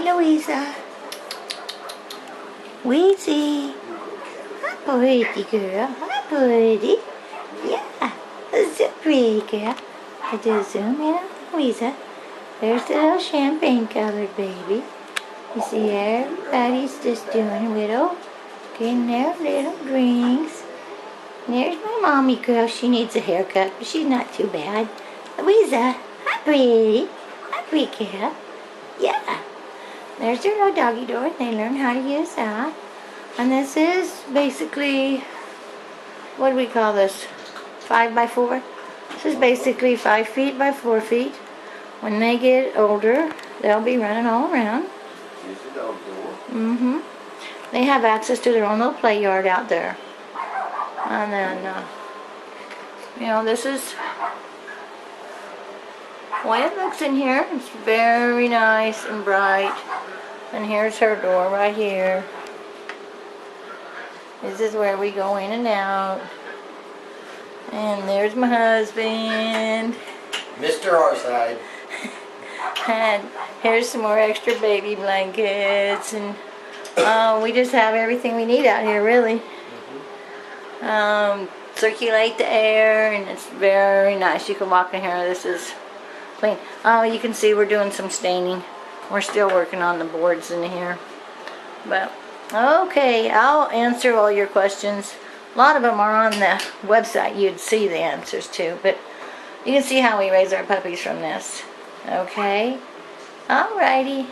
Louisa. Weezy. Hi, pretty girl. Hi, pretty. Yeah, so pretty girl. I just zoom in on Louisa. There's the little champagne colored baby. You see everybody's just doing getting their little drinks. And there's my mommy girl. She needs a haircut, but she's not too bad. Louisa, hi, pretty. Hi, pretty girl. Yeah. There's their little doggy door, and they learn how to use that. And this is basically, what do we call this? 5 by 4? This is basically 5 feet by 4 feet. When they get older, they'll be running all around. Use the dog door. Mm-hmm. They have access to their own little play yard out there. And then, this is the way it looks in here. It's very nice and bright. And here's her door right here. This is where we go in and out. And there's my husband. Mr. Outside. And here's some more extra baby blankets. And we just have everything we need out here, really. Circulate the air, and it's very nice. You can walk in here. This is clean. You can see we're doing some staining. We're still working on the boards in here. But, okay, I'll answer all your questions. A lot of them are on the website. You'd see the answers to. But you can see how we raise our puppies from this. Okay? Alrighty.